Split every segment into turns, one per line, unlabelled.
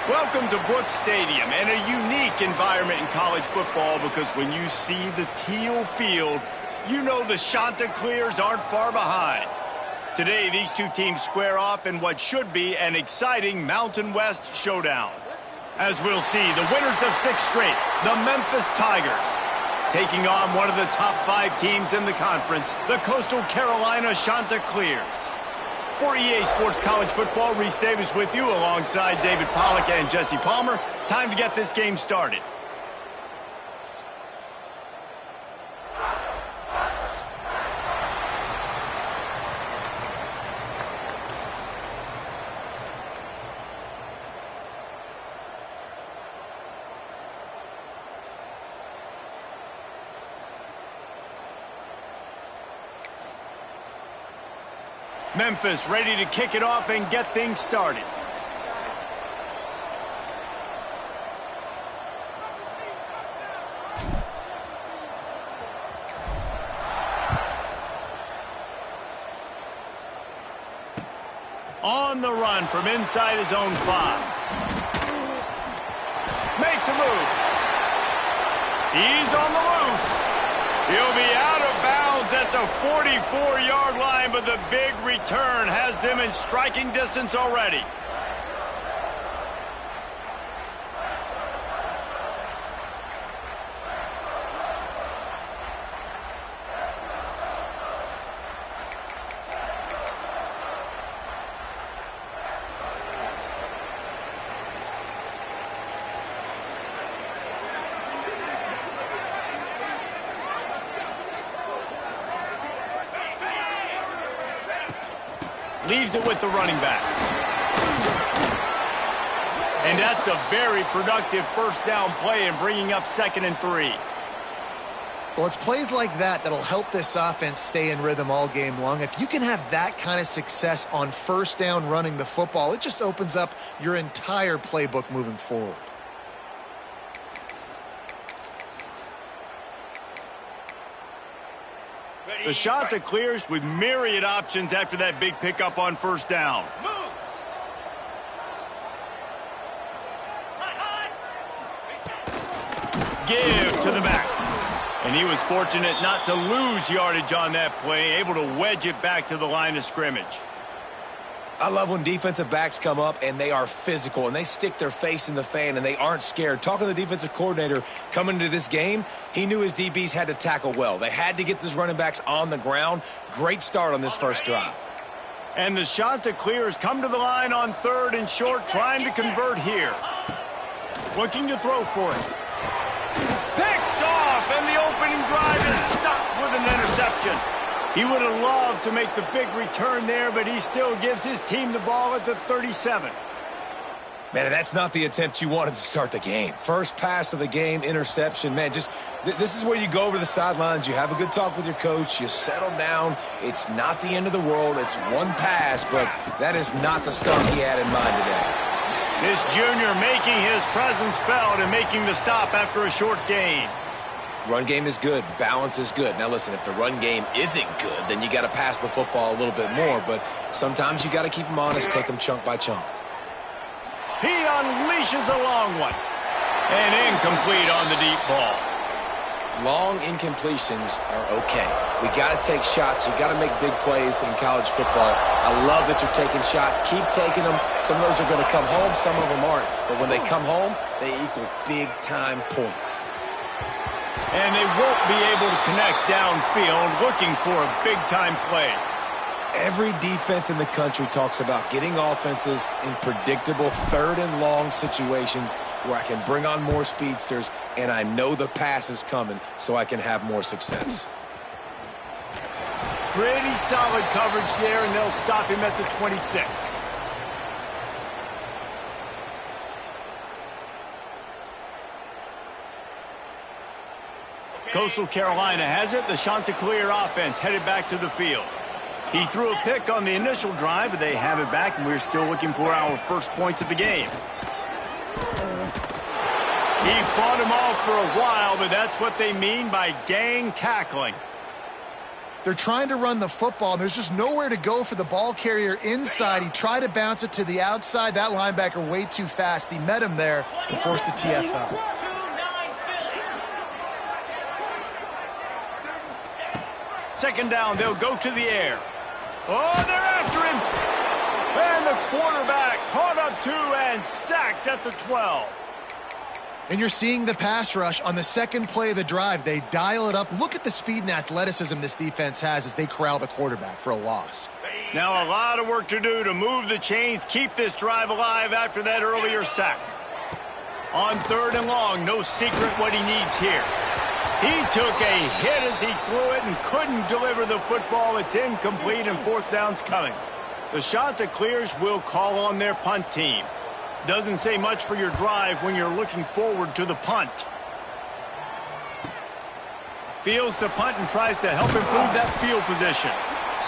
Welcome to Brooks Stadium, and a unique environment in college football because when you see the teal field, you know the Chanticleers aren't far behind. Today, these two teams square off in what should be an exciting Mountain West showdown. As we'll see, the winners of 6 straight, the Memphis Tigers, taking on one of the top 5 teams in the conference, the Coastal Carolina Chanticleers. For EA Sports College Football, Reese Davis with you alongside David Pollack and Jesse Palmer. Time to get this game started. Memphis ready to kick it off and get things started. On the run from inside his own 5. Makes a move. He's on the loose. He'll be out of bounds at the 44-yard line, but the big return has them in striking distance already. Leaves it with the running back. And that's a very productive first down play in bringing up 2nd and 3.
Well, it's plays like that that'll help this offense stay in rhythm all game long. If you can have that kind of success on first down running the football, it just opens up your entire playbook moving forward.
The Chanticleers with myriad options after that big pickup on first down. Give to the back. And he was fortunate not to lose yardage on that play, able to wedge it back to the line of scrimmage.
I love when defensive backs come up and they are physical and they stick their face in the fan and they aren't scared. Talking to the defensive coordinator coming into this game, he knew his DBs had to tackle well. They had to get these running backs on the ground. Great start on this first drive.
And the Chanticleers come to the line on 3rd and short, trying to convert here. Looking to throw for it. Picked off, and the opening drive is stopped with an interception. He would have loved to make the big return there, but he still gives his team the ball at the 37.
Man, that's not the attempt you wanted to start the game. First pass of the game, interception. Man, just this is where you go over the sidelines. You have a good talk with your coach. You settle down. It's not the end of the world. It's one pass, but that is not the start he had in mind today.
This junior making his presence felt and making the stop after a short gain.
Run game is good. Balance is good. Now, listen, if the run game isn't good, then you got to pass the football a little bit more. But sometimes you got to keep them honest, take them chunk by chunk.
He unleashes a long one. And incomplete on the deep ball.
Long incompletions are okay. We got to take shots. You got to make big plays in college football. I love that you're taking shots. Keep taking them. Some of those are going to come home. Some of them aren't. But when they come home, they equal big-time points.
And they won't be able to connect downfield, looking for a big-time play.
Every defense in the country talks about getting offenses in predictable 3rd and long situations where I can bring on more speedsters and I know the pass is coming so I can have more success.
Pretty solid coverage there, and they'll stop him at the 26. Coastal Carolina has it. The Chanticleer offense headed back to the field. He threw a pick on the initial drive, but they have it back, and we're still looking for our first points of the game. He fought him off for a while, but that's what they mean by gang tackling.
They're trying to run the football, and there's just nowhere to go for the ball carrier inside. He tried to bounce it to the outside. That linebacker way too fast. He met him there and forced the TFL.
Second down, they'll go to the air. Oh, they're after him. And the quarterback caught up to and sacked at the 12.
And you're seeing the pass rush on the second play of the drive. They dial it up. Look at the speed and athleticism this defense has as they corral the quarterback for a loss.
Now a lot of work to do to move the chains, keep this drive alive after that earlier sack. On 3rd and long, no secret what he needs here. He took a hit as he threw it and couldn't deliver the football. It's incomplete and 4th down's coming. The Chanticleers will call on their punt team. Doesn't say much for your drive when you're looking forward to the punt. Fields the punt and tries to help improve that field position.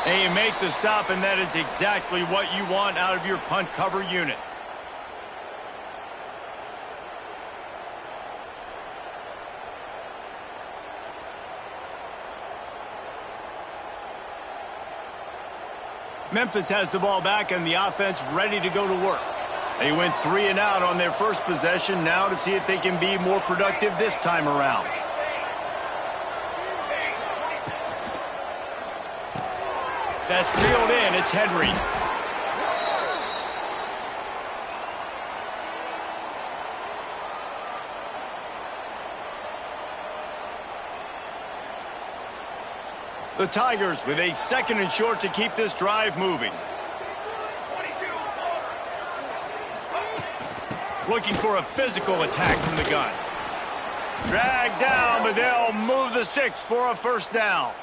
And you make the stop, and that is exactly what you want out of your punt cover unit. Memphis has the ball back and the offense ready to go to work. They went 3 and out on their first possession, now to see if they can be more productive this time around. That's reeled in. It's Henry. The Tigers with a 2nd and short to keep this drive moving. Looking for a physical attack from the gun. Dragged down, but they'll move the sticks for a 1st down.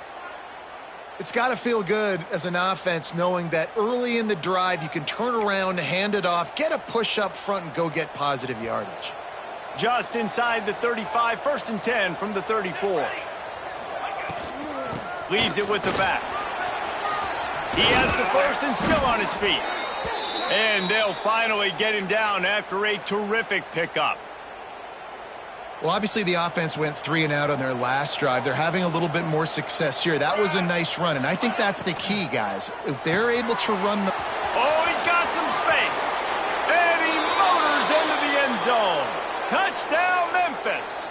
It's got to feel good as an offense knowing that early in the drive you can turn around, hand it off, get a push up front, and go get positive yardage.
Just inside the 35, 1st and 10 from the 34. Leaves it with the back. He has the 1st and still on his feet. And they'll finally get him down after a terrific pickup.
Well, obviously the offense went 3 and out on their last drive. They're having a little bit more success here. That was a nice run, and I think that's the key, guys. If they're able to run the...
Oh, he's got some space. And he motors into the end zone. Touchdown, Memphis.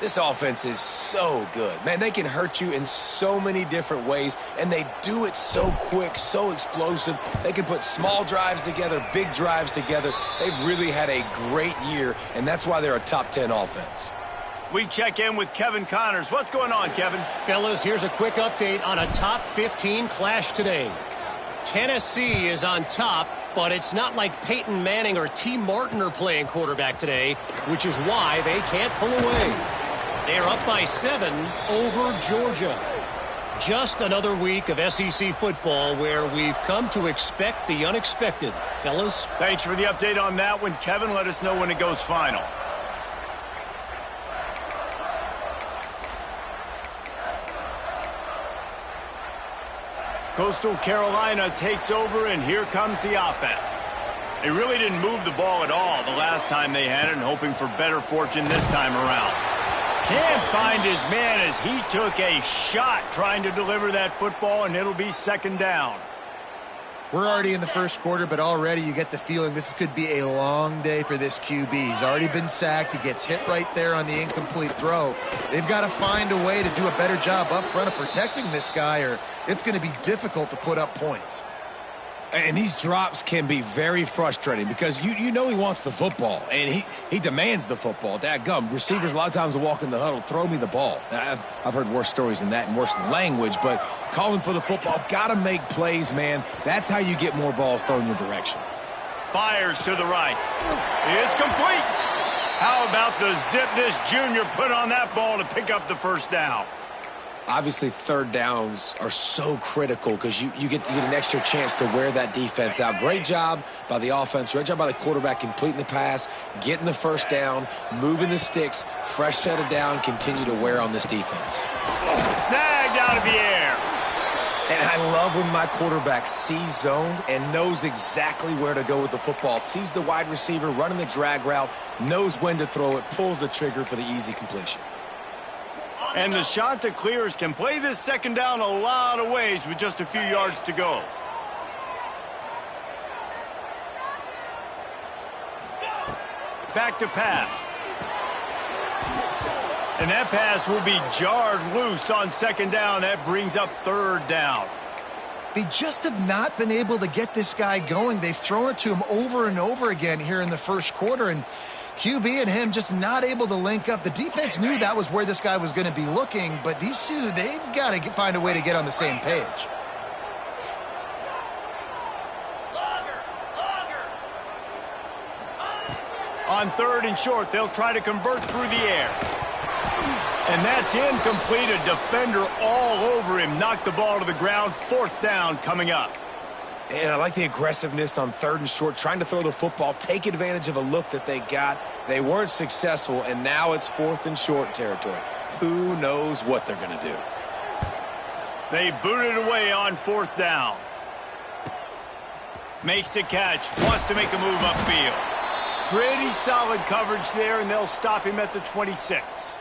This offense is so good. Man, they can hurt you in so many different ways, and they do it so quick, so explosive. They can put small drives together, big drives together. They've really had a great year, and that's why they're a top 10 offense.
We check in with Kevin Connors. What's going on, Kevin?
Fellas, here's a quick update on a top 15 clash today. Tennessee is on top, but it's not like Peyton Manning or T. Martin are playing quarterback today, which is why they can't pull away. They're up by 7 over Georgia. Just another week of SEC football where we've come to expect the unexpected. Fellas?
Thanks for the update on that one, Kevin. Let us know when it goes final. Coastal Carolina takes over, and here comes the offense. They really didn't move the ball at all the last time they had it, and hoping for better fortune this time around. Can't find his man as he took a shot trying to deliver that football, and it'll be 2nd down.
We're already in the 1st quarter, but already you get the feeling this could be a long day for this QB. He's already been sacked. He gets hit right there on the incomplete throw. They've got to find a way to do a better job up front of protecting this guy, or it's going to be difficult to put up points.
And these drops can be very frustrating because you know he wants the football, and he demands the football. Dadgum, receivers a lot of times will walk in the huddle, throw me the ball. And I've heard worse stories than that and worse language, but calling for the football, got to make plays, man. That's how you get more balls thrown your direction.
Fires to the right. It's complete. How about the zip this junior put on that ball to pick up the 1st down?
Obviously, 3rd downs are so critical because you get an extra chance to wear that defense out. Great job by the offense. Great job by the quarterback completing the pass, getting the 1st down, moving the sticks, fresh set of down, continue to wear on this defense.
Snagged out of the air.
And I love when my quarterback sees zoned and knows exactly where to go with the football. Sees the wide receiver running the drag route, knows when to throw it, pulls the trigger for the easy completion.
And the Chanticleers can play this second down a lot of ways with just a few yards to go. Back to pass. And that pass will be jarred loose on second down. That brings up third down.
They just have not been able to get this guy going. They've thrown it to him over and over again here in the first quarter, and QB and him just not able to link up. The defense knew that was where this guy was going to be looking, but these two, they've got to find a way to get on the same page.
On third and short, they'll try to convert through the air. And that's incomplete. A defender all over him. Knocked the ball to the ground. Fourth down coming up.
And I like the aggressiveness on third and short, trying to throw the football, take advantage of a look that they got. They weren't successful, and now it's fourth and short territory. Who knows what they're going to do?
They boot it away on fourth down. Makes a catch. Wants to make a move upfield. Pretty solid coverage there, and they'll stop him at the 26.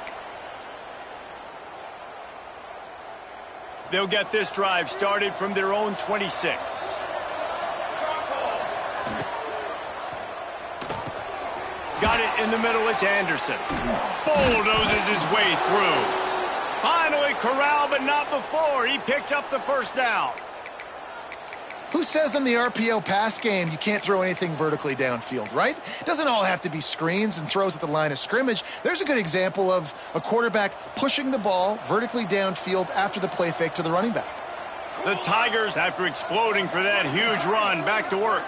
They'll get this drive started from their own 26. Got it in the middle. It's Anderson. Bulldozes his way through. Finally corralled, but not before. He picks up the first down.
Who says in the RPO pass game you can't throw anything vertically downfield, right? It doesn't all have to be screens and throws at the line of scrimmage. There's a good example of a quarterback pushing the ball vertically downfield after the play fake to the running back.
The Tigers, after exploding for that huge run, back to work.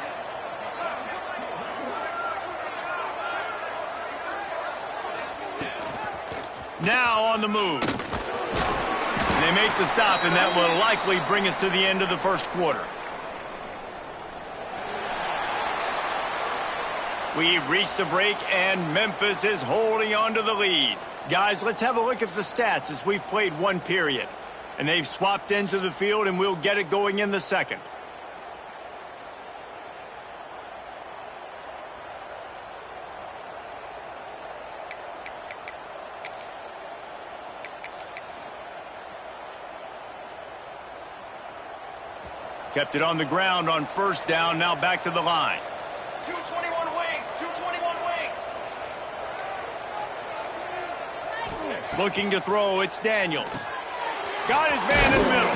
Now on the move. And they make the stop, and that will likely bring us to the end of the first quarter. We've reached the break, and Memphis is holding on to the lead. Guys, let's have a look at the stats as we've played one period. And they've swapped into the field, and we'll get it going in the second. Kept it on the ground on first down, now back to the line.
221 wing, 221 wing.
Looking to throw, it's Daniels. Got his man in the middle.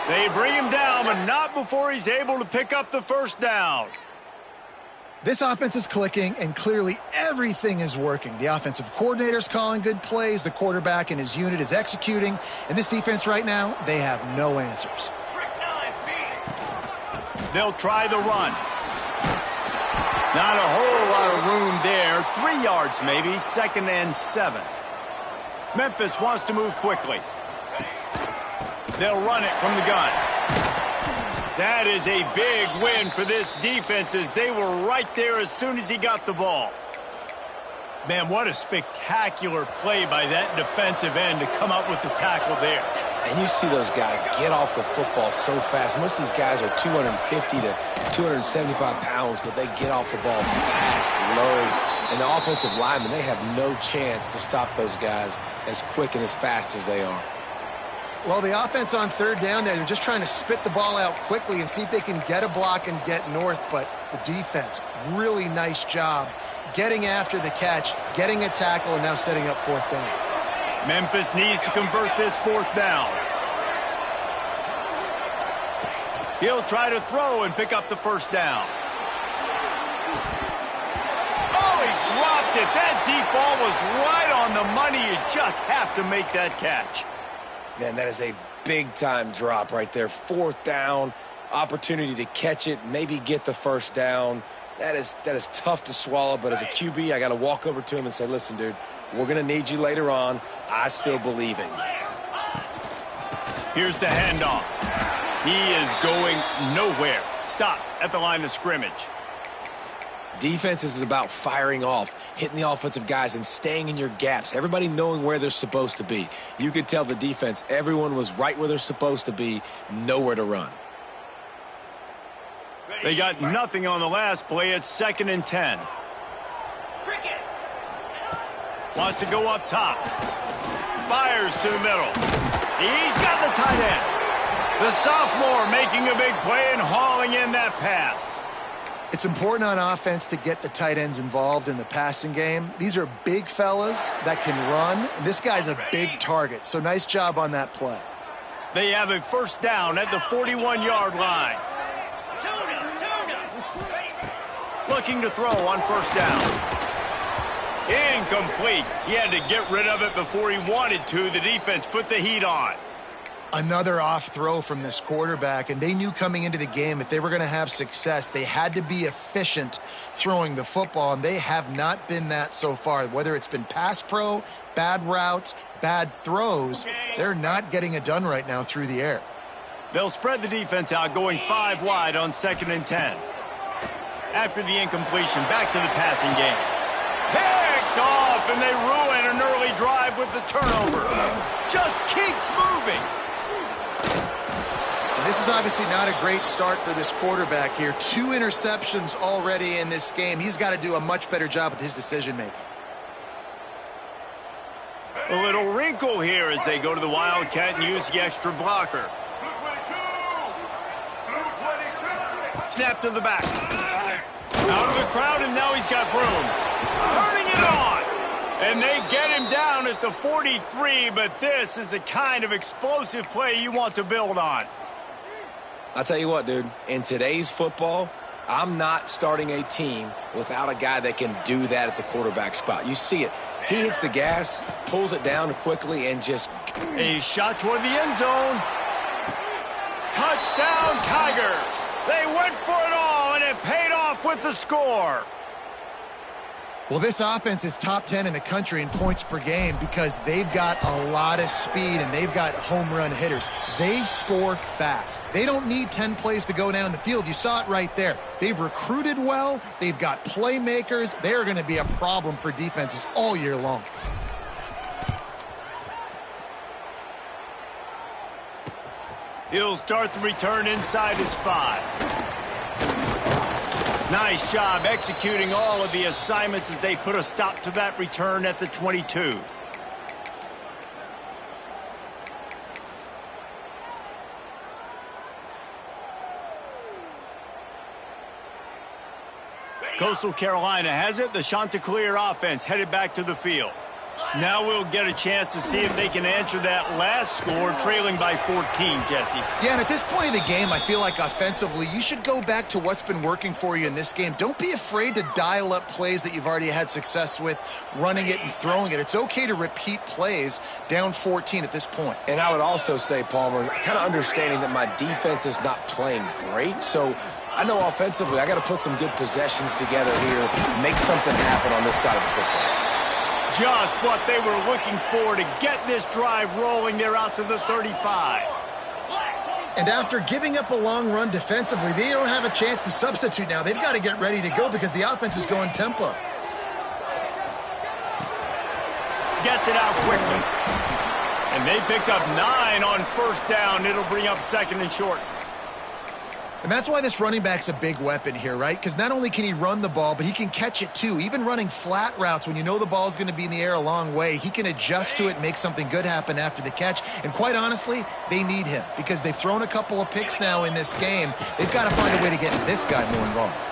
They bring him down, but not before he's able to pick up the first down.
This offense is clicking, and clearly everything is working. The offensive coordinator's calling good plays. The quarterback and his unit is executing. And this defense right now, they have no answers.
Trick 9, feed.
They'll try the run. Not a whole lot of room there. 3 yards maybe, second and 7. Memphis wants to move quickly. They'll run it from the gun. That is a big win for this defense as they were right there as soon as he got the ball. Man, what a spectacular play by that defensive end to come up with the tackle there.
And you see those guys get off the football so fast. Most of these guys are 250 to 275 pounds, but they get off the ball fast, low. And the offensive linemen, they have no chance to stop those guys as quick and as fast as they are.
Well, the offense on third down there, they're just trying to spit the ball out quickly and see if they can get a block and get north. But the defense, really nice job getting after the catch, getting a tackle, and now setting up fourth down.
Memphis needs to convert this fourth down. He'll try to throw and pick up the first down. Oh, he dropped it. That deep ball was right on the money. You just have to make that catch.
Man, that is a big-time drop right there. Fourth down, opportunity to catch it, maybe get the first down. That is tough to swallow, but as a QB, I got to walk over to him and say, listen, dude, we're going to need you later on. I still believe in you.
Here's the handoff. He is going nowhere. Stop at the line of scrimmage.
Defense is about firing off, hitting the offensive guys and staying in your gaps. Everybody knowing where they're supposed to be. You could tell the defense, everyone was right where they're supposed to be, nowhere to run.
They got nothing on the last play. It's second and 10.
Cricket.
Wants to go up top. Fires to the middle. He's got the tight end. The sophomore making a big play and hauling in that pass.
It's important on offense to get the tight ends involved in the passing game. These are big fellas that can run. And this guy's a big target, so nice job on that play.
They have a first down at the 41-yard line. Looking to throw on first down. Incomplete. He had to get rid of it before he wanted to. The defense put the heat on.
Another off throw from this quarterback, and they knew coming into the game if they were going to have success, they had to be efficient throwing the football, and they have not been that so far. Whether it's been pass pro, bad routes, bad throws, they're not getting it done right now through the air.
They'll spread the defense out, going 5 wide on 2nd and 10. After the incompletion, back to the passing game. Picked off, and they ruin an early drive with the turnover. Just keeps moving.
This is obviously not a great start for this quarterback here. 2 interceptions already in this game. He's got to do a much better job with his decision-making.
A little wrinkle here as they go to the Wildcat and use the extra blocker. Snap to the back. Out of the crowd, and now he's got room. Turning it on. And they get him down at the 43, but this is the kind of explosive play you want to build on.
I'll tell you what, dude, in today's football, I'm not starting a team without a guy that can do that at the quarterback spot. You see it. He hits the gas, pulls it down quickly, and just...
A shot toward the end zone. Touchdown, Tigers. They went for it all, and it paid off with the score.
Well, this offense is top 10 in the country in points per game because they've got a lot of speed and they've got home run hitters. They score fast. They don't need 10 plays to go down the field. You saw it right there. They've recruited well. They've got playmakers. They're going to be a problem for defenses all year long.
He'll start the return inside his 5. Nice job executing all of the assignments as they put a stop to that return at the 22. Coastal Carolina has it. The Chanticleer offense headed back to the field. Now we'll get a chance to see if they can answer that last score, trailing by 14, Jesse.
Yeah, and at this point of the game, I feel like offensively, you should go back to what's been working for you in this game. Don't be afraid to dial up plays that you've already had success with, running it and throwing it. It's okay to repeat plays down 14 at this point.
And I would also say, Palmer, kind of understanding that my defense is not playing great, so I know offensively I got to put some good possessions together here, make something happen on this side of the football.
Just what they were looking for to get this drive rolling. They're out to the 35.
And after giving up a long run defensively, they don't have a chance to substitute now. They've got to get ready to go because the offense is going tempo.
Gets it out quickly. And they picked up 9 on first down. It'll bring up 2nd and short.
And that's why this running back's a big weapon here, right? Because not only can he run the ball, but he can catch it too. Even running flat routes when you know the ball's going to be in the air a long way, he can adjust to it and make something good happen after the catch. And quite honestly, they need him because they've thrown a couple of picks now in this game. They've got to find a way to get this guy more involved.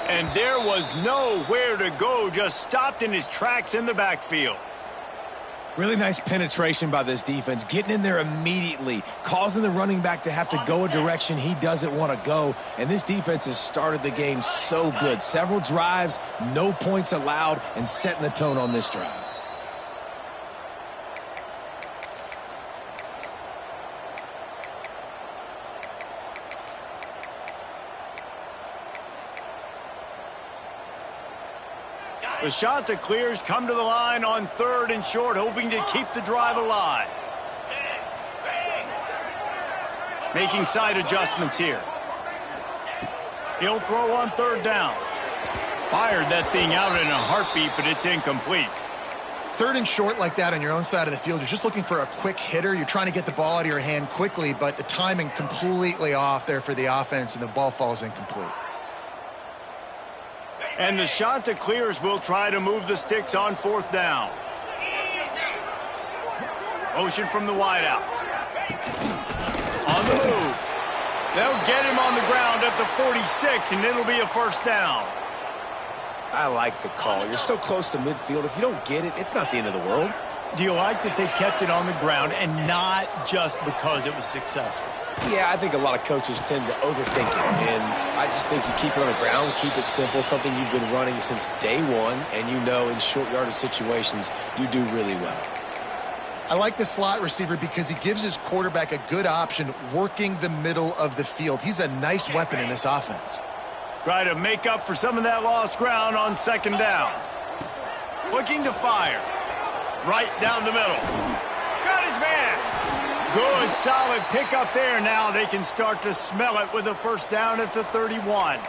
And there was nowhere to go, just stopped in his tracks in the backfield.
Really nice penetration by this defense, getting in there immediately, causing the running back to have to go a direction he doesn't want to go. And this defense has started the game so good. Several drives, no points allowed, and setting the tone on this drive.
The Chanticleers come to the line on 3rd and short, hoping to keep the drive alive. Making side adjustments here. He'll throw on 3rd down. Fired that thing out in a heartbeat, but it's incomplete.
3rd and short like that on your own side of the field, you're just looking for a quick hitter. You're trying to get the ball out of your hand quickly, but the timing completely off there for the offense, and the ball falls incomplete.
And the Chanticleers will try to move the sticks on 4th down. Motion from the wideout. On the move. They'll get him on the ground at the 46, and it'll be a first down.
I like the call. You're so close to midfield. If you don't get it, it's not the end of the world.
Do you like that they kept it on the ground and not just because it was successful?
Yeah, I think a lot of coaches tend to overthink it, and I just think you keep it on the ground, keep it simple, something you've been running since day one, and you know in short yardage situations you do really well.
I like the slot receiver because he gives his quarterback a good option working the middle of the field. He's a nice weapon in this offense.
Try to make up for some of that lost ground on second down. Looking to fire. Right down the middle. Got his man. Good, solid pickup there. Now they can start to smell it with a first down at the 31.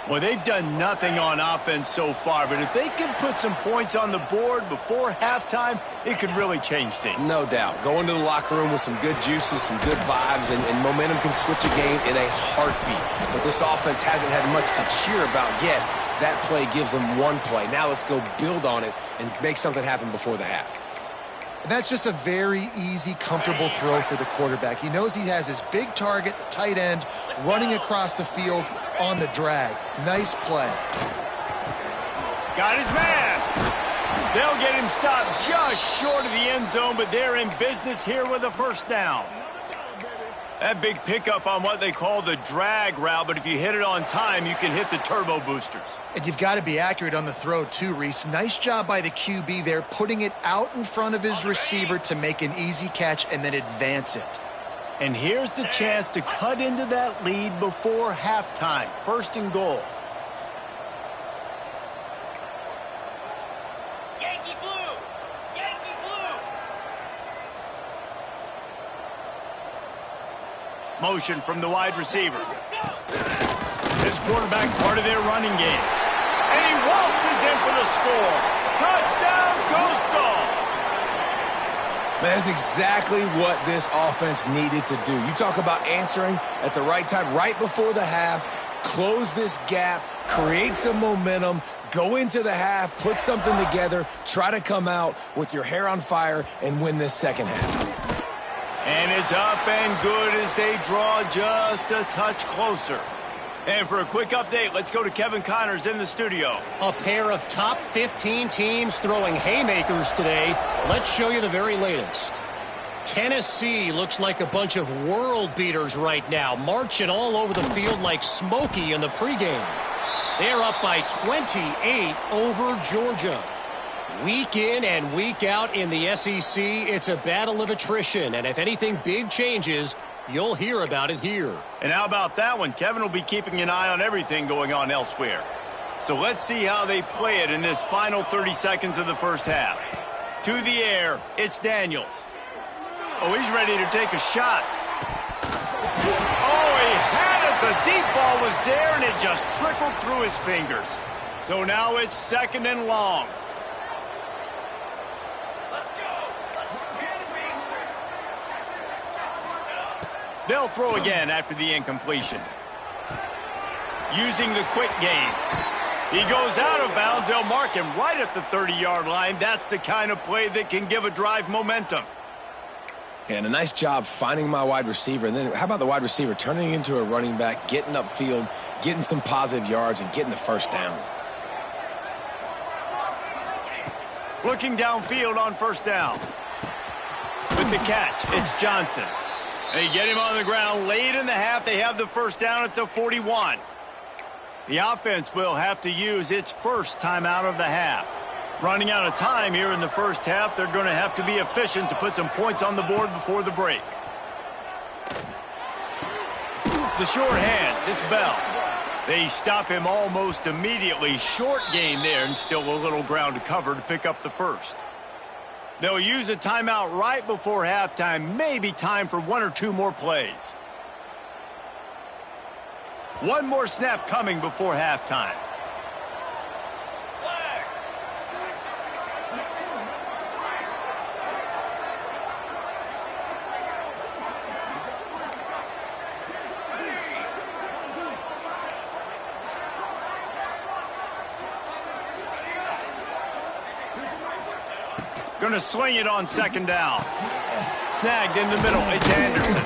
Well, they've done nothing on offense so far, but if they can put some points on the board before halftime, it could really change things.
No doubt. Go into the locker room with some good juices, some good vibes, and momentum can switch a game in a heartbeat. But this offense hasn't had much to cheer about yet. That play gives them one play. Now let's go build on it and make something happen before the half.
And that's just a very easy, comfortable throw for the quarterback. He knows he has his big target, the tight end, running across the field on the drag. Nice play.
Got his man. They'll get him stopped just short of the end zone, but they're in business here with a first down. That big pickup on what they call the drag route, but if you hit it on time, you can hit the turbo boosters.
And you've got to be accurate on the throw too, Reese. Nice job by the QB there, putting it out in front of his receiver to make an easy catch and then advance it.
And here's the chance to cut into that lead before halftime. First and goal.
Yankee blue! Yankee blue!
Motion from the wide receiver. This quarterback part of their running game. And he waltzes in for the score. Touchdown, Coastal!
That's exactly what this offense needed to do. You talk about answering at the right time, right before the half, close this gap, create some momentum, go into the half, put something together, try to come out with your hair on fire and win this second half.
And it's up and good as they draw just a touch closer. And for a quick update, let's go to Kevin Connors in the studio.
A pair of top 15 teams throwing haymakers today. Let's show you the very latest. Tennessee looks like a bunch of world beaters right now, marching all over the field like Smokey in the pregame. They're up by 28 over Georgia. Week in and week out in the SEC, it's a battle of attrition, and if anything big changes, you'll hear about it here.
And how about that one? Kevin will be keeping an eye on everything going on elsewhere. So let's see how they play it in this final 30 seconds of the first half. To the air, it's Daniels. Oh, he's ready to take a shot. Oh, he had it. The deep ball was there, and it just trickled through his fingers. So now it's second and long. They'll throw again after the incompletion. Using the quick game. He goes out of bounds. They'll mark him right at the 30-yard line. That's the kind of play that can give a drive momentum.
And a nice job finding my wide receiver. And then how about the wide receiver turning into a running back, getting upfield, getting some positive yards, and getting the first down.
Looking downfield on first down. With the catch, it's Johnson. They get him on the ground late in the half. They have the first down at the 41. The offense will have to use its first timeout of the half. Running out of time here in the first half, they're going to have to be efficient to put some points on the board before the break. The short hands, it's Bell. They stop him almost immediately. Short gain there, and still a little ground to cover to pick up the first. They'll use a timeout right before halftime. Maybe time for one or two more plays. One more snap coming before halftime. Going to sling it on second down. Snagged in the middle. It's Anderson.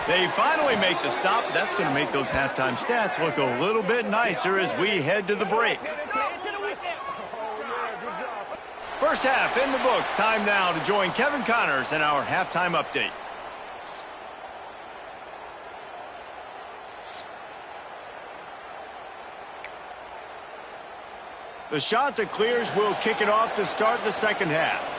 They finally make the stop. That's going to make those halftime stats look a little bit nicer as we head to the break. First half in the books. Time now to join Kevin Connors in our halftime update. The Chanticleers will kick it off to start the second half.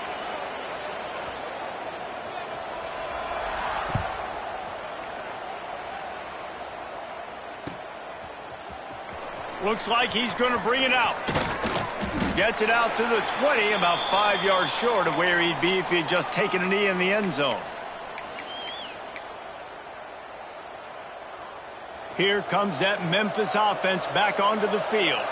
Looks like he's going to bring it out. Gets it out to the 20, about 5 yards short of where he'd be if he'd just taken a knee in the end zone. Here comes that Memphis offense back onto the field.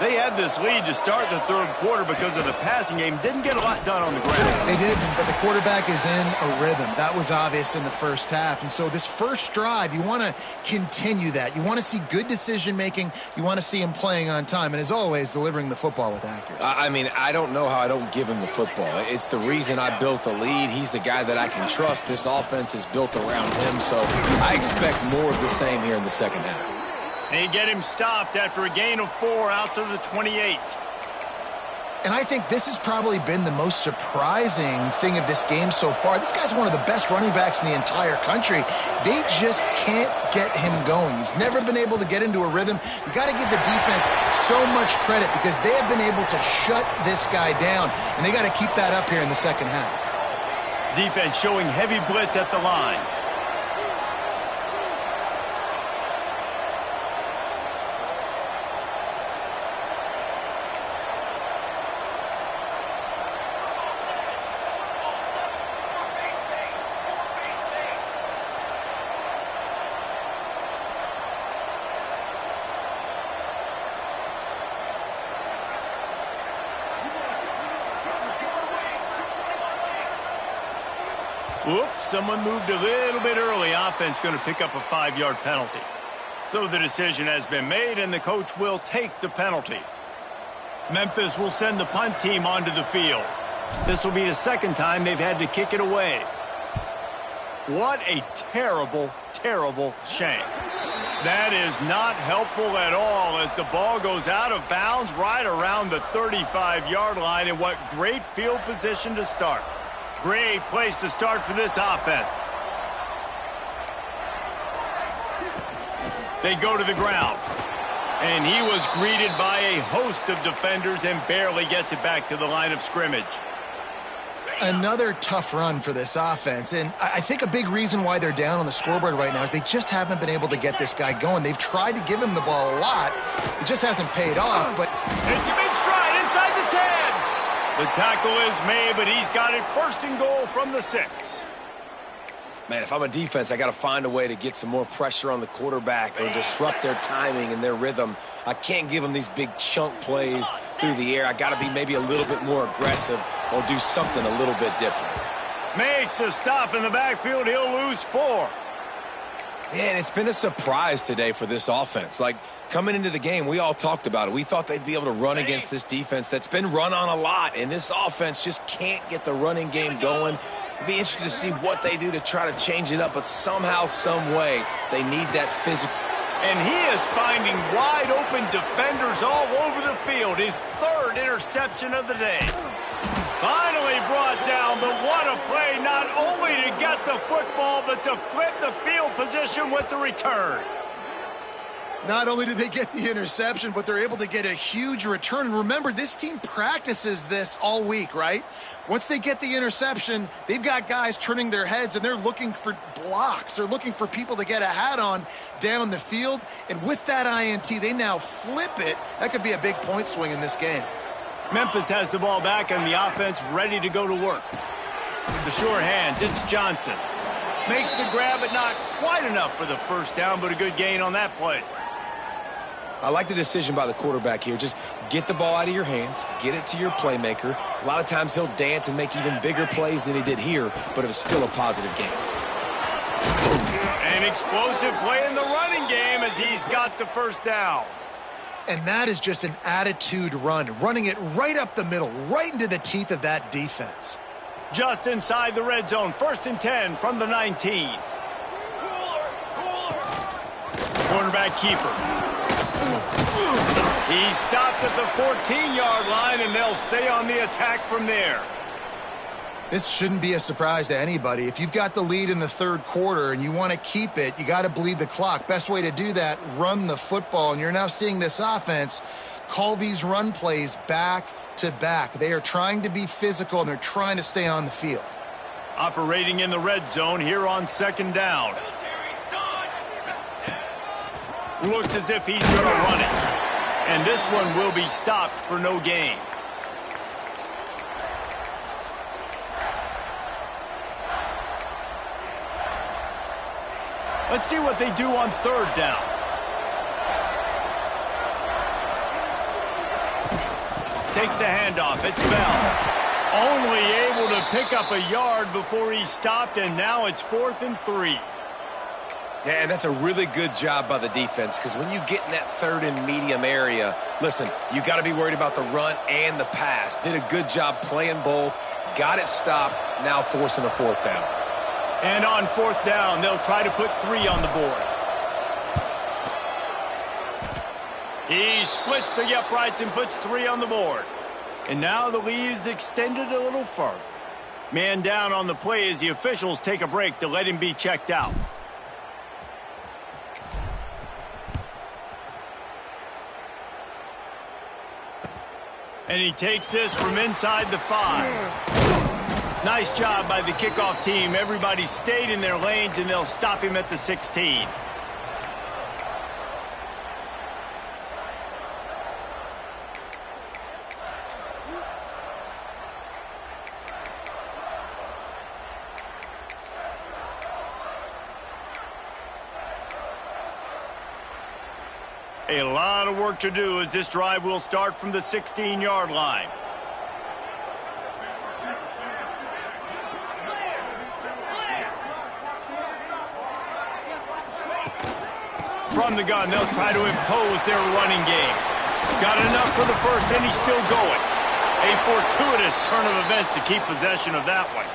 They had this lead to start the third quarter because of the passing game. Didn't get a lot done on the ground.
They didn't, but the quarterback is in a rhythm. That was obvious in the first half. And so this first drive, you want to continue that. You want to see good decision-making. You want to see him playing on time. And as always, delivering the football with accuracy.
I mean, I don't know how I don't give him the football. It's the reason I built the lead. He's the guy that I can trust. This offense is built around him. So I expect more of the same here in the second half.
They get him stopped after a gain of 4 out to the 28.
And I think this has probably been the most surprising thing of this game so far. This guy's one of the best running backs in the entire country. They just can't get him going. He's never been able to get into a rhythm. You got to give the defense so much credit because they have been able to shut this guy down. And they got to keep that up here in the second half.
Defense showing heavy blitz at the line. Whoops, someone moved a little bit early. Offense going to pick up a 5-yard penalty. So the decision has been made, and the coach will take the penalty. Memphis will send the punt team onto the field. This will be the second time they've had to kick it away. What a terrible, terrible shame. That is not helpful at all as the ball goes out of bounds right around the 35-yard line. And what great field position to start. Great place to start for this offense. They go to the ground. And he was greeted by a host of defenders and barely gets it back to the line of scrimmage.
Another tough run for this offense. And I think a big reason why they're down on the scoreboard right now is they just haven't been able to get this guy going. They've tried to give him the ball a lot. It just hasn't paid off. But
it's a big stride inside the 10. The tackle is made, but he's got it first and goal from the 6.
Man, if I'm a defense, I got to find a way to get some more pressure on the quarterback or disrupt their timing and their rhythm. I can't give them these big chunk plays through the air. I got to be maybe a little bit more aggressive or do something a little bit different.
Makes a stop in the backfield. He'll lose 4.
Man, it's been a surprise today for this offense. Like, coming into the game, we all talked about it. We thought they'd be able to run against this defense that's been run on a lot, and this offense just can't get the running game going. It'll be interesting to see what they do to try to change it up, but somehow, some way, they need that physical.
And he is finding wide open defenders all over the field. His 3rd interception of the day. Finally brought down, but what a play, not only to get the football, but to flip the field position with the return.
not only do they get the interception, but they're able to get a huge return. And remember, this team practices this all week, right? Once they get the interception, they've got guys turning their heads, and they're looking for blocks. They're looking for people to get a hat on down the field. And with that INT, they now flip it. That could be a big point swing in this game.
Memphis has the ball back and the offense ready to go to work. With the sure hands, it's Johnson. Makes the grab, but not quite enough for the first down, but a good gain on that play.
I like the decision by the quarterback here. Just get the ball out of your hands, get it to your playmaker. A lot of times he'll dance and make even bigger plays than he did here, but it was still a positive game.
An explosive play in the running game as he's got the first down.
And that is just an attitude run, running it right up the middle, right into the teeth of that defense.
Just inside the red zone, 1st and 10 from the 19. Quarterback keeper. He stopped at the 14-yard line, and they'll stay on the attack from there.
This shouldn't be a surprise to anybody. If you've got the lead in the 3rd quarter and you want to keep it, you got to bleed the clock. Best way to do that, run the football. And you're now seeing this offense call these run plays back to back. They are trying to be physical, and they're trying to stay on the field.
Operating in the red zone here on 2nd down. Looks as if he's going to run it. And this one will be stopped for no gain. Let's see what they do on 3rd down. Takes the handoff. It's Bell. Only able to pick up a yard before he stopped, and now it's 4th and 3.
Yeah, and that's a really good job by the defense, because when you get in that 3rd and medium area, listen, you got to be worried about the run and the pass. Did a good job playing both, got it stopped, now forcing a 4th down.
And on 4th down, they'll try to put 3 on the board. He splits the uprights and puts 3 on the board. And now the lead is extended a little further. Man down on the play as the officials take a break to let him be checked out. And he takes this from inside the 5. Nice job by the kickoff team. Everybody stayed in their lanes, and they'll stop him at the 16. A lot of work to do as this drive will start from the 16-yard line. From the gun, they'll try to impose their running game. Got enough for the first, and he's still going. A fortuitous turn of events to keep possession of that one.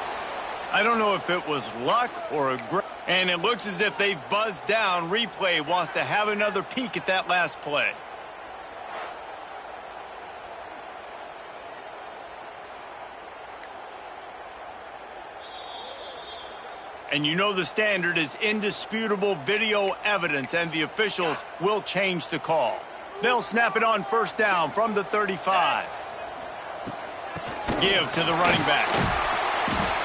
I don't know if it was luck or a... And it looks as if they've buzzed down. Replay wants to have another peek at that last play. And you know the standard is indisputable video evidence, and the officials will change the call. They'll snap it on 1st down from the 35. Give to the running back.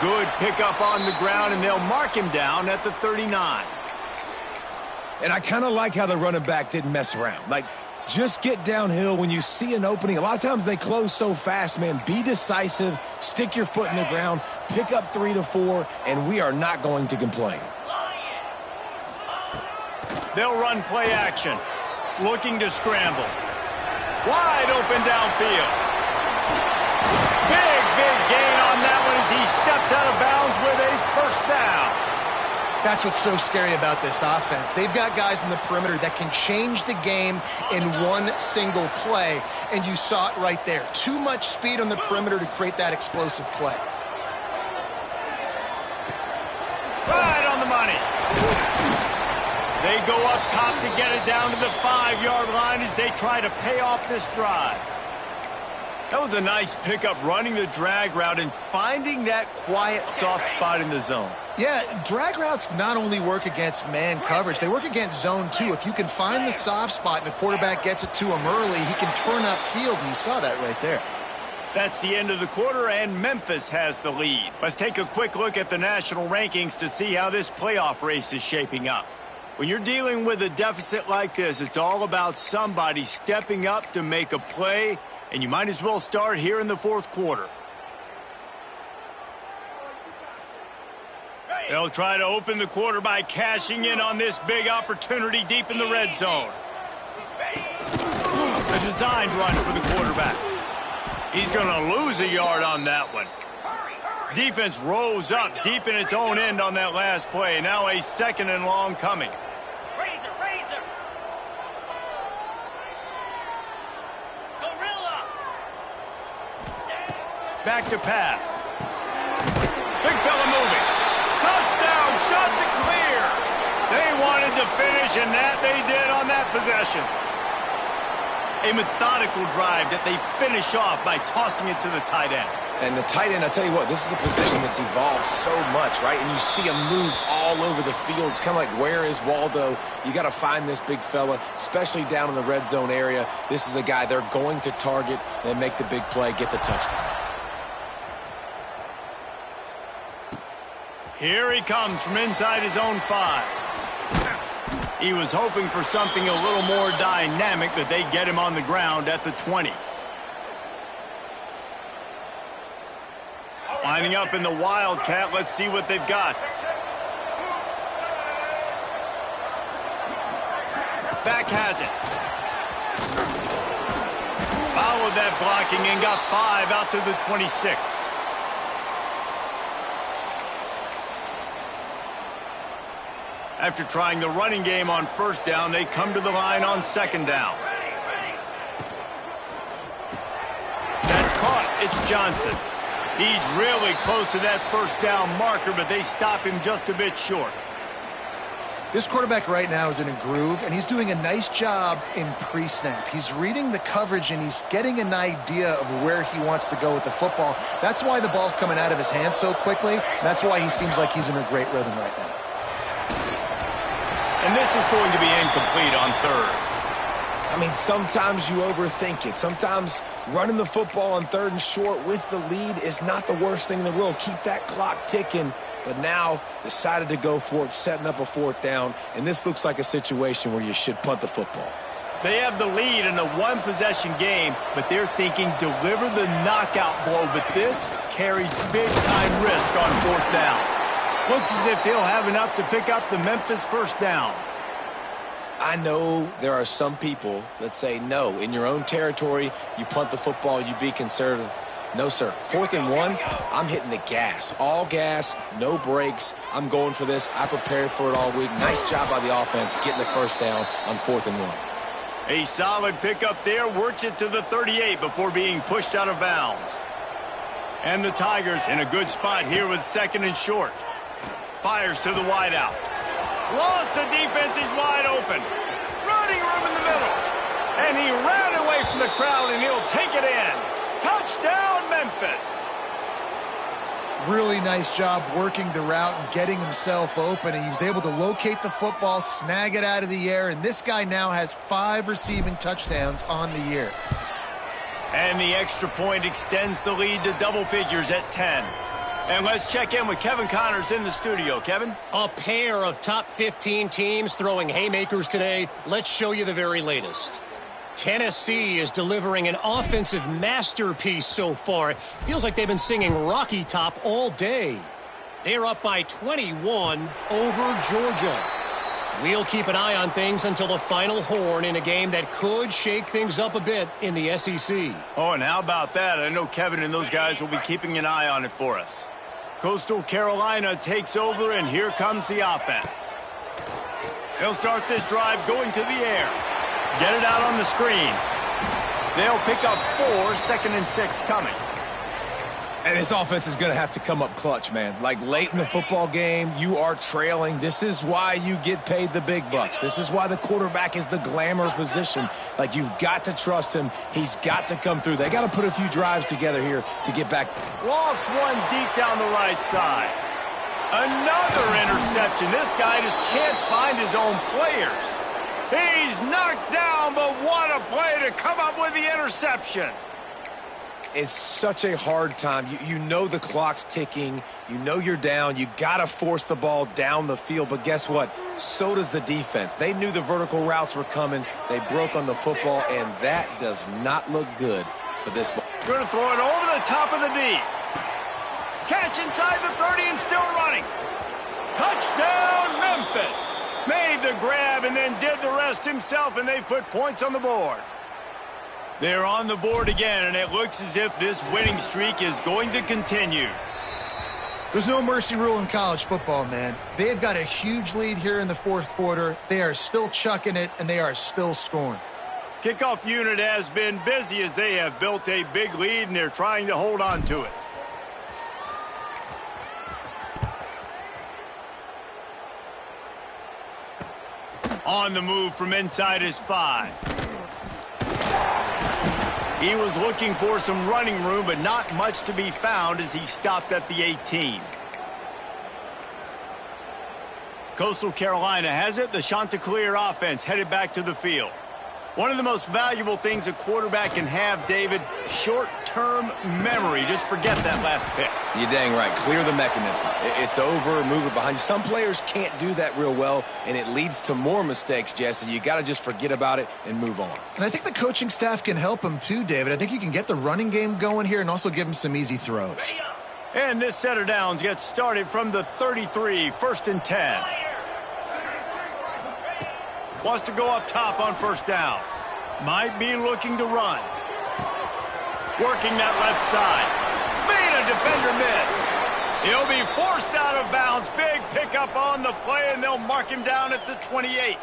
Good pickup on the ground, and they'll mark him down at the 39.
And I kind of like how the running back didn't mess around. Like, just get downhill when you see an opening. A lot of times they close so fast, man. Be decisive, stick your foot in the ground, pick up 3 to 4, and we are not going to complain.
They'll run play action, looking to scramble. Wide open downfield. Big gain on that one as he steps out of bounds with a 1st down.
That's what's so scary about this offense. They've got guys in the perimeter that can change the game in one single play, and you saw it right there. Too much speed on the perimeter to create that explosive play.
Right on the money. They go up top to get it down to the 5-yard line as they try to pay off this drive. That was a nice pickup, running the drag route and finding that quiet, soft spot in the zone.
Yeah, drag routes not only work against man coverage, they work against zone too. If you can find the soft spot and the quarterback gets it to him early, he can turn upfield, and you saw that right there.
That's the end of the quarter, and Memphis has the lead. Let's take a quick look at the national rankings to see how this playoff race is shaping up. When you're dealing with a deficit like this, it's all about somebody stepping up to make a play, and you might as well start here in the 4th quarter. They'll try to open the quarter by cashing in on this big opportunity deep in the red zone. A designed run for the quarterback. He's going to lose a yard on that one. Defense rose up deep in its own end on that last play. Now a 2nd and long coming. Back to pass. Big fella moving. Touchdown, shot to clear. They wanted to finish, and that they did on that possession. A methodical drive that they finish off by tossing it to the tight end.
And the tight end, I tell you what, this is a position that's evolved so much, right? And you see him move all over the field. It's kind of like, where is Waldo? You got to find this big fella, especially down in the red zone area. This is the guy they're going to target and make the big play, get the touchdown.
Here he comes from inside his own 5. He was hoping for something a little more dynamic, but they get him on the ground at the 20. Lining up in the Wildcat. Let's see what they've got. Back has it. Followed that blocking and got 5 out to the 26. After trying the running game on first down, they come to the line on second down. That's caught. It's Johnson. He's really close to that first down marker, but they stop him just a bit short.
This quarterback right now is in a groove, and he's doing a nice job in pre-snap. He's reading the coverage, and he's getting an idea of where he wants to go with the football. That's why the ball's coming out of his hands so quickly. That's why he seems like he's in a great rhythm right now.
And this is going to be incomplete on third.
I mean, sometimes you overthink it. Sometimes running the football on third and short with the lead is not the worst thing in the world. Keep that clock ticking. But now decided to go for it, setting up a fourth down. And this looks like a situation where you should punt the football.
They have the lead in a one-possession game, but they're thinking deliver the knockout blow. But this carries big-time risk on fourth down. Looks as if he'll have enough to pick up the Memphis first down.
I know there are some people that say, no, in your own territory, you punt the football, you be conservative. No, sir. 4th and 1, I'm hitting the gas. All gas, no brakes. I'm going for this. I prepared for it all week. Nice job by the offense getting the first down on 4th and 1.
A solid pickup there, works it to the 38 before being pushed out of bounds. And the Tigers in a good spot here with 2nd and short. Fires to the wideout. Lost the defense, he's wide open. Running room in the middle. And he ran away from the crowd, and he'll take it in. Touchdown, Memphis.
Really nice job working the route and getting himself open. And he was able to locate the football, snag it out of the air, and this guy now has 5 receiving touchdowns on the year.
And the extra point extends the lead to double figures at 10. And let's check in with Kevin Connors in the studio. Kevin?
A pair of top 15 teams throwing haymakers today. Let's show you the very latest. Tennessee is delivering an offensive masterpiece so far. It feels like they've been singing Rocky Top all day. They're up by 21 over Georgia. We'll keep an eye on things until the final horn in a game that could shake things up a bit in the SEC.
Oh, and how about that? I know Kevin and those guys will be keeping an eye on it for us. Coastal Carolina takes over, and here comes the offense. They'll start this drive going to the air. Get it out on the screen. They'll pick up 4, 2nd and 6 coming.
And this offense is going to have to come up clutch, man. Like late in the football game, you are trailing. This is why you get paid the big bucks. This is why the quarterback is the glamour position. Like, you've got to trust him. He's got to come through. They got to put a few drives together here to get back.
Lost one deep down the right side. Another interception. This guy just can't find his own players. He's knocked down, but what a play to come up with the interception.
It's such a hard time. You know the clock's ticking. You know you're down. You got to force the ball down the field. But guess what? So does the defense. They knew the vertical routes were coming. They broke on the football, and that does not look good for this ball.
Going to throw it over the top of the D. Catch inside the 30 and still running. Touchdown, Memphis. Made the grab and then did the rest himself, and they've put points on the board. They're on the board again, and it looks as if this winning streak is going to continue.
There's no mercy rule in college football, man. They've got a huge lead here in the 4th quarter. They are still chucking it, and they are still scoring.
Kickoff unit has been busy as they have built a big lead and they're trying to hold on to it. On the move from inside his 5. He was looking for some running room, but not much to be found as he stopped at the 18. Coastal Carolina has it. The Chanticleer offense headed back to the field. One of the most valuable things a quarterback can have, David, short-term memory. Just forget that last pick.
You're dang right. Clear the mechanism. It's over, move it behind you. Some players can't do that real well, and it leads to more mistakes, Jesse. You got to just forget about it and move on.
And I think the coaching staff can help him too, David. I think you can get the running game going here and also give him some easy throws.
And this set of downs gets started from the 33, 1st and 10. Wants to go up top on 1st down. Might be looking to run. Working that left side. Made a defender miss. He'll be forced out of bounds. Big pickup on the play, and they'll mark him down at the 28.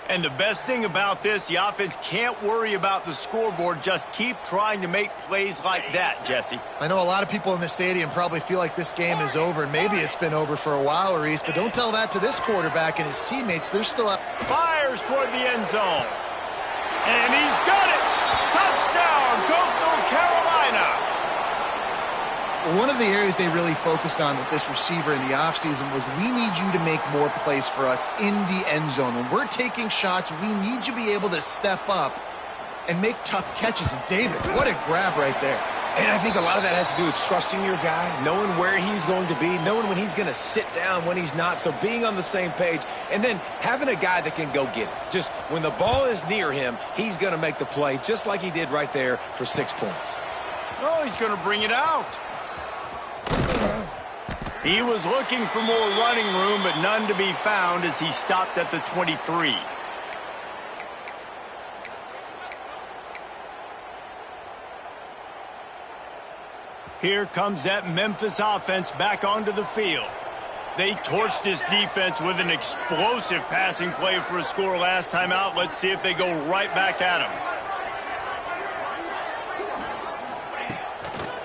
And the best thing about this, the offense can't worry about the scoreboard. Just keep trying to make plays like that, Jesse.
I know a lot of people in the stadium probably feel like this game is over, and maybe it's been over for a while, Reese, but don't tell that to this quarterback and his teammates. They're still up.
Fires toward the end zone. And he's got it. Touchdown, Coastal Carolina.
One of the areas they really focused on with this receiver in the offseason was we need you to make more plays for us in the end zone. When we're taking shots, we need you to be able to step up and make tough catches. And David, what a grab right there.
And I think a lot of that has to do with trusting your guy, knowing where he's going to be, knowing when he's going to sit down, when he's not, so being on the same page, and then having a guy that can go get it. Just when the ball is near him, he's going to make the play just like he did right there for 6 points.
Oh, he's going to bring it out. He was looking for more running room, but none to be found as he stopped at the 23. Here comes that Memphis offense back onto the field. They torched this defense with an explosive passing play for a score last time out. Let's see if they go right back at him.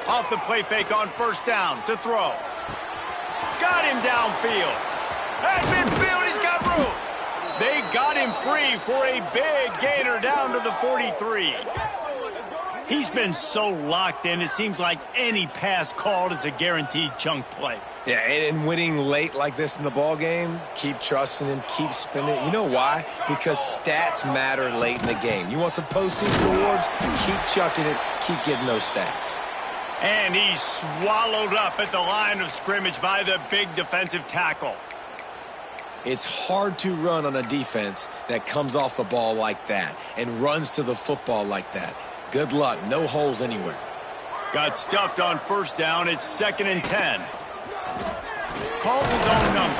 Off the play fake on 1st down to throw. Got him downfield. At midfield, he's got room. They got him free for a big gainer down to the 43. He's been so locked in, it seems like any pass called is a guaranteed chunk play.
Yeah, and winning late like this in the ball game, keep trusting him, keep spinning. You know why? Because stats matter late in the game. You want some postseason rewards? Keep chucking it, keep getting those stats.
And he's swallowed up at the line of scrimmage by the big defensive tackle.
It's hard to run on a defense that comes off the ball like that and runs to the football like that. Good luck. No holes anywhere.
Got stuffed on 1st down. It's 2nd and 10. Calls his own number.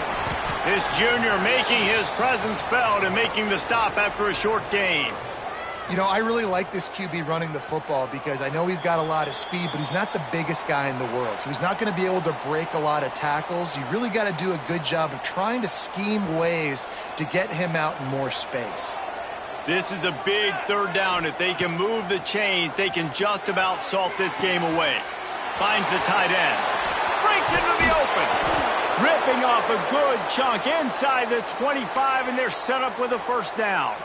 This junior making his presence felt and making the stop after a short gain.
You know, I really like this QB running the football because I know he's got a lot of speed, but he's not the biggest guy in the world. So he's not going to be able to break a lot of tackles. You really got to do a good job of trying to scheme ways to get him out in more space.
This is a big 3rd down. If they can move the chains, they can just about salt this game away. Finds the tight end. Breaks into the open. Ripping off a good chunk inside the 25, and they're set up with a 1st down.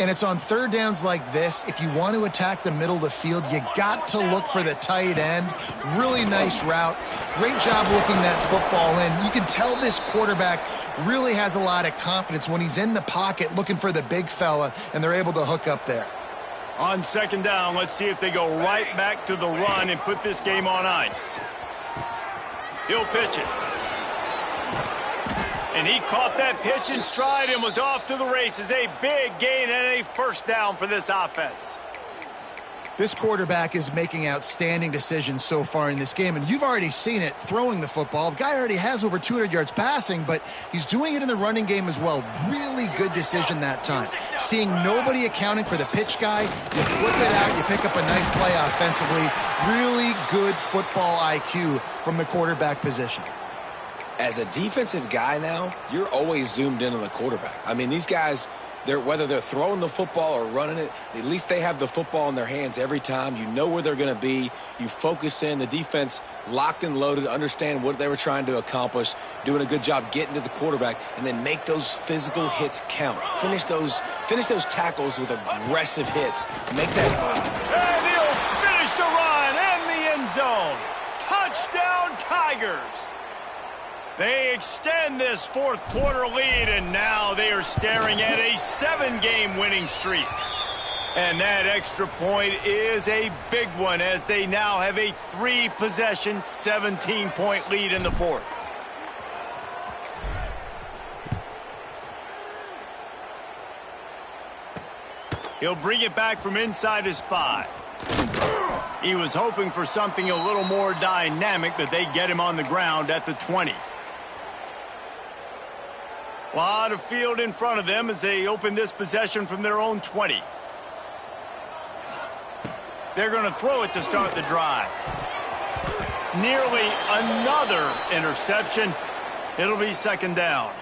And it's on 3rd downs like this. If you want to attack the middle of the field, you got to look for the tight end. Really nice route. Great job looking that football in. You can tell this quarterback really has a lot of confidence when he's in the pocket looking for the big fella, and they're able to hook up there.
On 2nd down, let's see if they go right back to the run and put this game on ice. He'll pitch it. And he caught that pitch in stride and was off to the races. A big gain and a 1st down for this offense.
This quarterback is making outstanding decisions so far in this game, and you've already seen it throwing the football. The guy already has over 200 yards passing, but he's doing it in the running game as well. Really good decision that time. Seeing nobody accounting for the pitch guy, you flip it out, you pick up a nice play offensively. Really good football IQ from the quarterback position. As
As a defensive guy now, you're always zoomed in on the quarterback. I mean, these guys, whether they're throwing the football or running it, at least they have the football in their hands every time. You know where they're going to be. You focus in. The defense locked and loaded, understand what they were trying to accomplish, doing a good job getting to the quarterback, and then make those physical hits count. Finish those tackles with aggressive hits. Make that.
And he'll finish the run and the end zone. Touchdown, Tigers. They extend this fourth quarter lead, and now they are staring at a 7-game winning streak. And that extra point is a big one, as they now have a 3-possession, 17-point lead in the fourth. He'll bring it back from inside his 5. He was hoping for something a little more dynamic, but they get him on the ground at the 20. A lot of field in front of them as they open this possession from their own 20. They're going to throw it to start the drive. Nearly another interception. It'll be second down.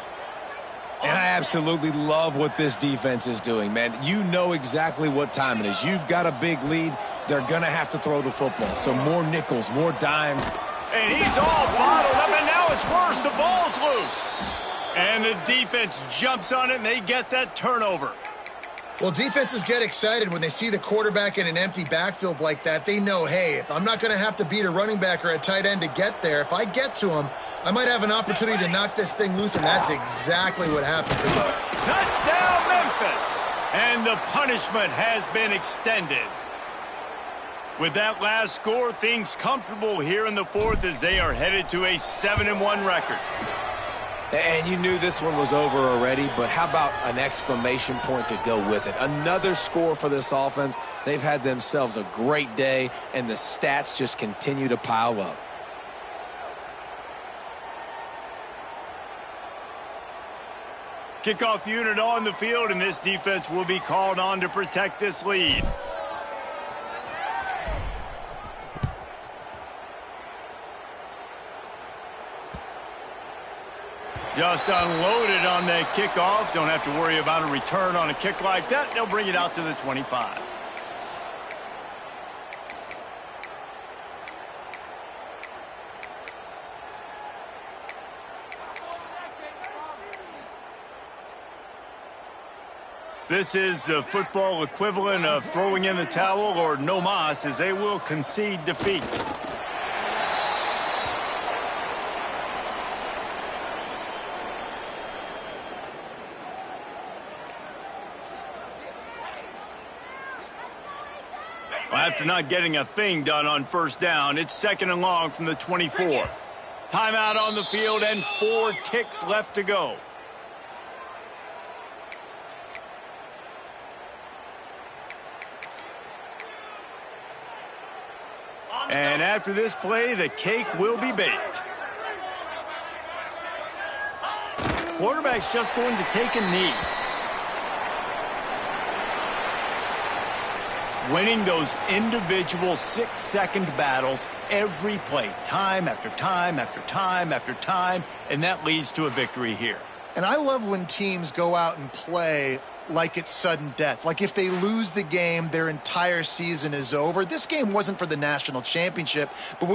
And I absolutely love what this defense is doing, man. You know exactly what time it is. You've got a big lead. They're going to have to throw the football. So more nickels, more dimes.
And he's all bottled up, and now it's worse. The ball's loose. And the defense jumps on it, and they get that turnover.
Well, defenses get excited when they see the quarterback in an empty backfield like that. They know, hey, if I'm not going to have to beat a running back or a tight end to get there, if I get to him, I might have an opportunity to knock this thing loose, and that's exactly what happened for them.
Touchdown, Memphis! And the punishment has been extended. With that last score, things comfortable here in the fourth as they are headed to a 7-1 record.
And you knew this one was over already, but how about an exclamation point to go with it? Another score for this offense. They've had themselves a great day, and the stats just continue to pile up.
Kickoff unit on the field, and this defense will be called on to protect this lead. Just unloaded on that kickoff. Don't have to worry about a return on a kick like that. They'll bring it out to the 25. This is the football equivalent of throwing in the towel or no mas, as they will concede defeat. After not getting a thing done on first down, it's 2nd and long from the 24. Timeout on the field and 4 ticks left to go. And after this play, the cake will be baked. Quarterback's just going to take a knee. Winning those individual 6-second battles every play, time after time after time after time, and that leads to a victory here.
And I love when teams go out and play like it's sudden death. Like if they lose the game, their entire season is over. This game wasn't for the national championship, but